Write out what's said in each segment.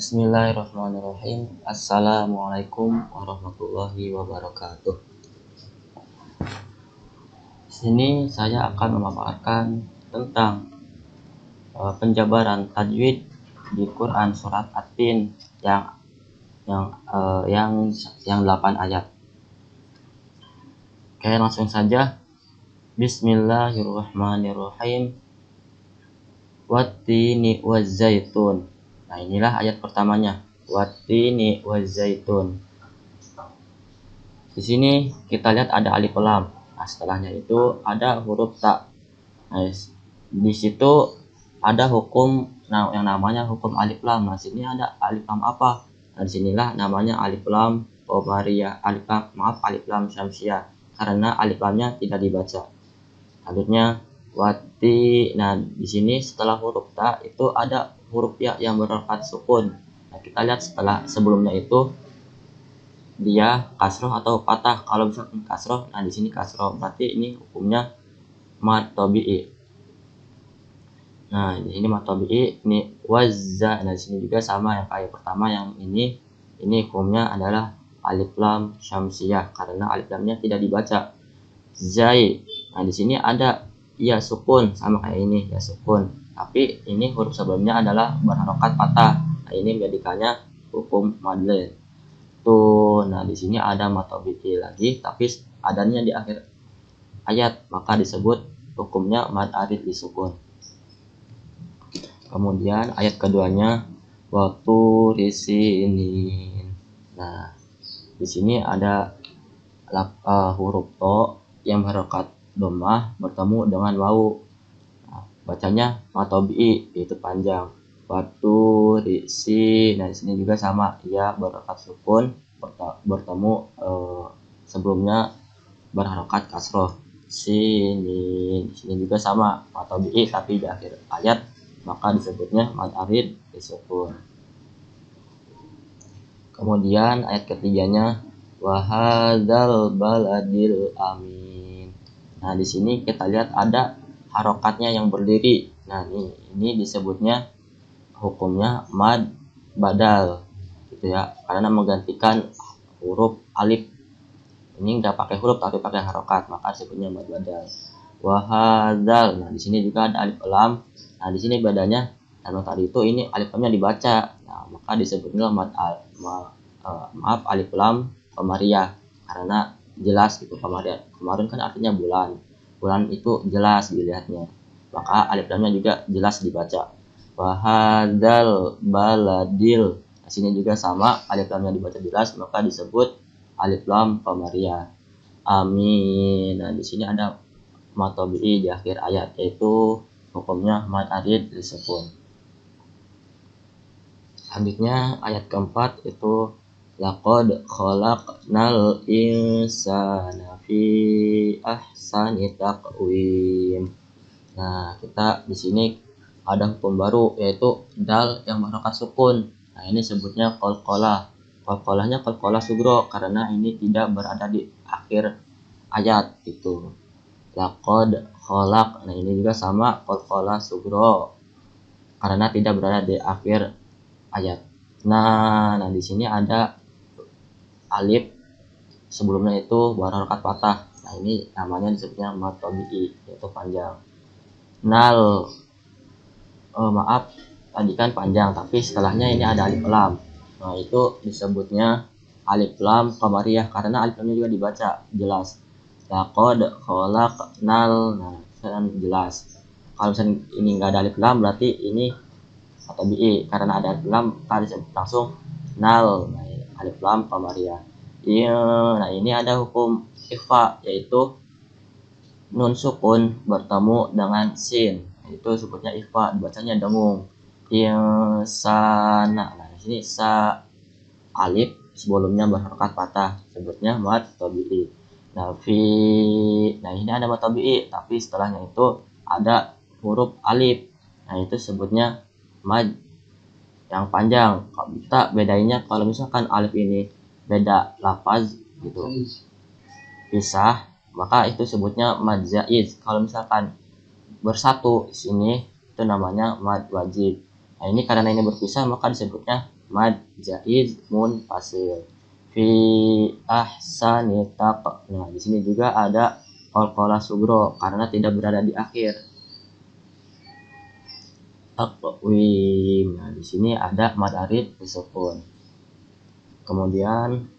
Bismillahirrahmanirrahim. Assalamualaikum warahmatullahi wabarakatuh. Di sini saya akan memaparkan tentang penjabaran tajwid di Quran surat At-Tin yang 8 ayat. Oke, langsung saja. Bismillahirrahmanirrahim. Wattini wazzaitun. Nah, inilah ayat pertamanya. Wattini wazzaitun. Di sini kita lihat ada alif lam. Nah, setelahnya itu ada huruf ta. Nah, di situ ada hukum yang namanya hukum alif lam. Nah, sini ada alif lam apa? Nah, disinilah namanya alif lam qamariyah, alif lam syamsiyah, karena alif lamnya tidak dibaca. Selanjutnya wati. Nah, di sini setelah huruf ta itu ada huruf ya yang berharokat sukun. Nah, kita lihat sebelumnya itu dia kasroh atau patah. Kalau misalkan kasroh, nah di sini kasroh, berarti ini hukumnya mad tabi'i. Nah, di sini mad tabi'i, ini wazza. Nah, di sini juga sama yang kayak pertama, yang ini hukumnya adalah alif lam syamsiyah karena alif lamnya tidak dibaca. Zai. Nah, di sini ada ya sukun sama kayak ini, ya sukun. Tapi ini huruf sebelumnya adalah berharokat patah. Nah, ini menjadikannya hukum madlin. Tuh, nah di sini ada mad tabi'i lagi, tapi adanya di akhir ayat, maka disebut hukumnya mad arid disukun. Kemudian ayat keduanya waktu risinin. Nah, di sini ada huruf to yang berharokat dhammah bertemu dengan wawu. Nah, bacanya mad tabi'i, yaitu panjang. Waktu risi. Nah, di sini juga sama, ia berharokat sukun bertemu sebelumnya berharokat kasroh. Sini, di sini juga sama, mad tabi'i tapi di akhir ayat, maka disebutnya mad arid disukun. Kemudian ayat ketiganya wahadzal baladil amin. Nah, di sini kita lihat ada harokatnya yang berdiri. Nah, ini disebutnya hukumnya mad badal, gitu ya, karena menggantikan huruf alif. Ini nggak pakai huruf tapi pakai harokat, maka disebutnya mad badal. Wahadzal. Nah, di sini juga ada alif lam. Nah, di sini bedanya karena tadi itu ini alif lamnya dibaca. Nah, maka disebutnya alif lam qamariyah karena jelas gitu. Kemarin kan artinya bulan. Bulan itu jelas dilihatnya. Maka alif lamnya juga jelas dibaca. Wahadzal baladil. Nah, sini juga sama, alif lamnya dibaca jelas, maka disebut alif lam qamariyah. Amin. Nah, di sini ada mad tabi'i di akhir ayat, yaitu hukumnya mad arid disukun. Selanjutnya ayat keempat itu laqad khalaqnal insana fi ahsani taqwim. Nah, kita di sini ada hukum baru, yaitu dal yang berharokat sukun. Nah, ini sebutnya qalqalah. Qalqalahnya qalqalah sugro karena ini tidak berada di akhir ayat gitu. Laqad khalaq. Nah, ini juga sama, qalqalah sugro karena tidak berada di akhir ayat. Nah, di sini ada alif sebelumnya itu berharokat patah. Nah, ini namanya disebutnya mad tabi'i, yaitu panjang. Nal. Maaf, tadi kan panjang tapi setelahnya ini ada alif lam. Nah, itu disebutnya alif lam qamariyah karena alif lamnya juga dibaca jelas. Laqad khalaqnal. Nah, kan jelas. Kalau misalnya ini enggak ada alif lam, berarti ini mad tabi'i. Karena ada alif lam, tadi langsung nal. Nah, alif lam qamariyah. Iya. Nah, ini ada hukum ikhfa, yaitu nun sukun bertemu dengan sin, itu sebutnya ikhfa, dibacanya dengung. Insana. Nah, di sini sa alif sebelumnya berharokat patah, sebutnya mad tabi'i. Nah, ini ada mad tabi'i tapi setelahnya itu ada huruf alif. Nah, itu sebutnya mad yang panjang. Kita bedainnya kalau misalkan alif ini beda lafaz gitu, pisah, maka itu sebutnya mad zaiz. Kalau misalkan bersatu sini itu namanya mad wajib. Nah, ini karena ini berpisah maka disebutnya mad jaiz munfasil. Fi ahsani taq. Nah, di sini juga ada qalqalah sugro karena tidak berada di akhir. Taqwim. Nah, di sini ada mad arid disukun. Kemudian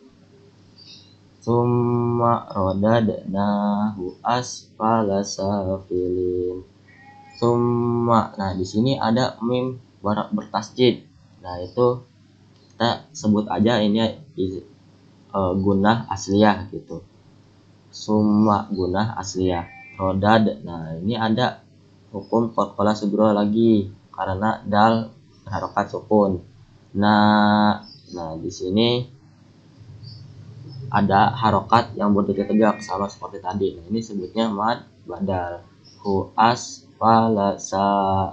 summa radadnahu asfala safilin. Summa. Nah, di sini ada mim bertasjid. Nah, itu kita sebut aja ini gunah asliyah gitu. Summa gunah asliyah. Rodad. Nah, ini ada hukum qalqalah sugro lagi karena dal berharokat sukun. Nah, di sini ada harokat yang berdiri tegak sama seperti tadi. Nah, ini sebutnya mad badal. Hu asfalasa.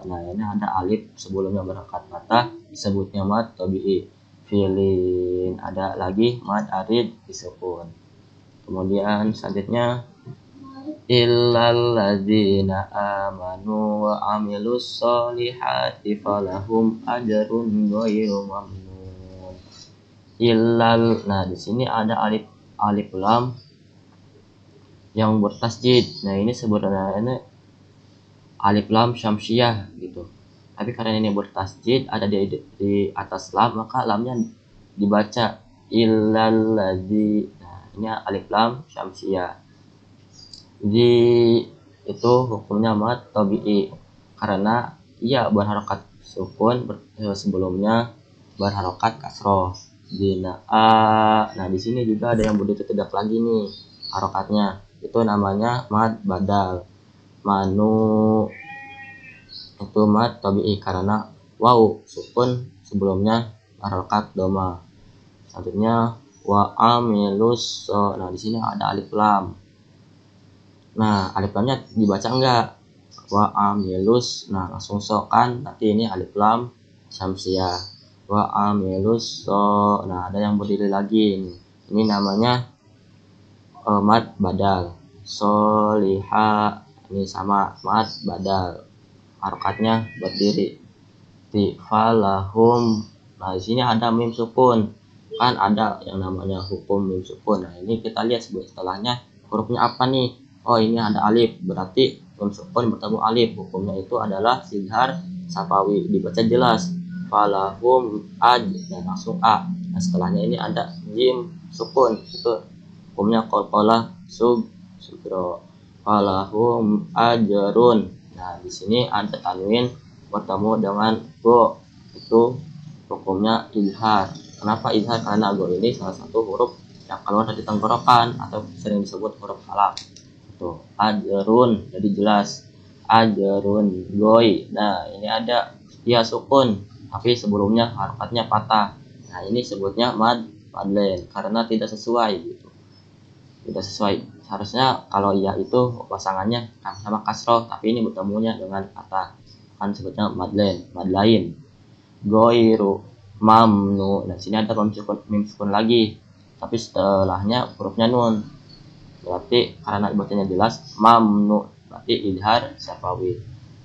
Nah, ini ada alif sebelumnya berharokat patah disebutnya mad tabi'i. Filin. Ada lagi mad arid disukun. Kemudian selanjutnya illal ladzina amanu wa amilus solihati falahum ajrun ghairu mamnun. Illal. Nah, di sini ada alif lam yang bertasjid. Nah, ini sebenarnya alif lam syamsiyah gitu. Tapi karena ini bertasjid ada di atas lam, maka lamnya dibaca illal ladzi. Nah, ini alif lam syamsiyah. Di itu hukumnya mad tabi'i karena ia berharokat sukun sebelumnya berharokat kasroh. Nah, di sini juga ada yang berdiri tegak lagi nih harokatnya. Itu namanya mad badal. Manu itu mad tabi'i karena waw sukun sebelumnya harokat doma. Selanjutnya wa amilus. Nah, di sini ada alif lam. Nah, alif lamnya dibaca enggak? Wa amilus. Nah, langsung kan nanti ini alif lam syamsiyah. Wa amilus so. Nah, ada yang berdiri lagi ini. Ini namanya mad badal. Soliha. Ini sama mad badal. Harokatnya berdiri. Falahum. Nah, di sini ada mim sukun. Kan ada yang namanya hukum mim sukun. Nah, ini kita lihat setelahnya hurufnya apa nih? Oh, ini ada alif. Berarti mim sukun bertemu alif. Hukumnya itu adalah izhar safawi. Dibaca jelas. Falahum aj. Dan langsung a. Nah, setelahnya ini ada jim sukun. Itu hukumnya qalqalah sugro. Falahum ajrun. Nah, di sini ada tanwin bertemu dengan go. Itu hukumnya izhar. Kenapa izhar? Karena go ini salah satu huruf yang keluar dari tenggorokan atau sering disebut huruf halak. Itu ajrun, jadi jelas ajrun goy. Nah, ini ada dia sukun tapi sebelumnya harokatnya patah. Nah, ini sebutnya mad madlen karena tidak sesuai gitu. Tidak sesuai. Seharusnya kalau ya itu pasangannya sama kasroh, tapi ini bertemunya dengan patah. Kan sebutnya madlen, madlain. Goiru mamnu. Nah, sini ada mim sukun lagi. Tapi setelahnya hurufnya nun. Berarti karena bacanya jelas mamnu. Berarti idhar safawi.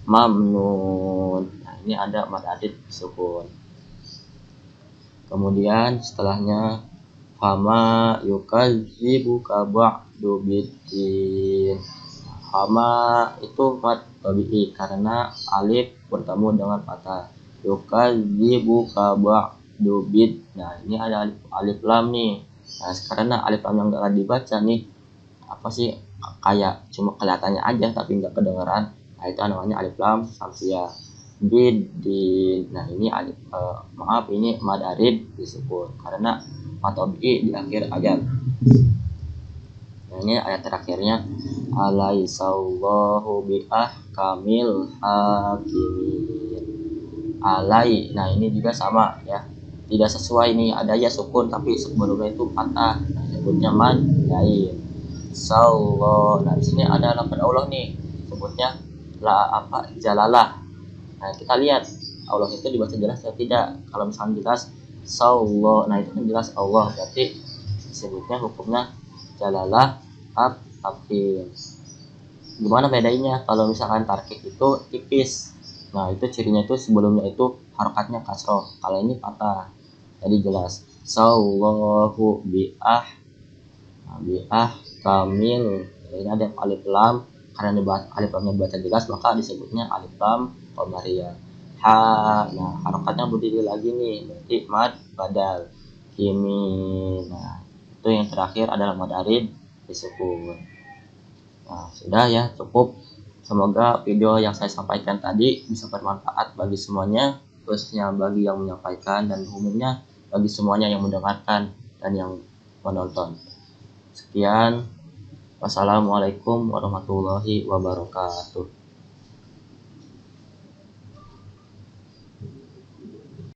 Mamnun. Nah, ini ada mad adid sukun. Kemudian setelahnya fama yukadzibuka ba'du biddin. Fama itu mad tabi'i karena alif bertemu dengan patah. Yukadzibuka ba'du bid. Nah, ini ada alif lam nih. Nah, karena alif lam yang enggak dibaca nih, apa sih, kayak cuma kelihatannya aja tapi enggak kedengaran. Nah, itu namanya alif lam syamsiyah. Bidin. Nah, ini alif maaf, ini mad arid disebut karena matobi di akhir ayat. Nah, ini ayat terakhirnya alaisallahu biahkamil hakimin. Alai. Nah, ini juga sama ya. Tidak sesuai nih, ada ya sukun tapi sebelumnya itu patah. Nah, sebutnya mad lain. Sallallahu. Nah, di sini ada lafaz Allah nih. Sebutnya jalalah. Nah, kita lihat Allah itu dibaca jelas atau tidak. Kalau misalnya jelas sallallahu, nah itu kan jelas Allah, berarti disebutnya hukumnya jalalah tafkhim. Gimana bedanya kalau misalkan tarkik itu tipis? Nah, itu cirinya itu sebelumnya itu harokatnya kasroh, kalau ini patah. Jadi jelas. Sallahu biah kamil. Ini ada alif lam, karena alif lamnya dibaca jelas maka disebutnya alif lam qamariyah. Nah harokatnya berdiri lagi nih, berarti mad badal. Kimi. Nah itu yang terakhir adalah mad arid disukun. Nah sudah ya, cukup. Semoga video yang saya sampaikan tadi bisa bermanfaat bagi semuanya, khususnya bagi yang menyampaikan dan umumnya bagi semuanya yang mendengarkan dan yang menonton. Sekian, wassalamualaikum warahmatullahi wabarakatuh.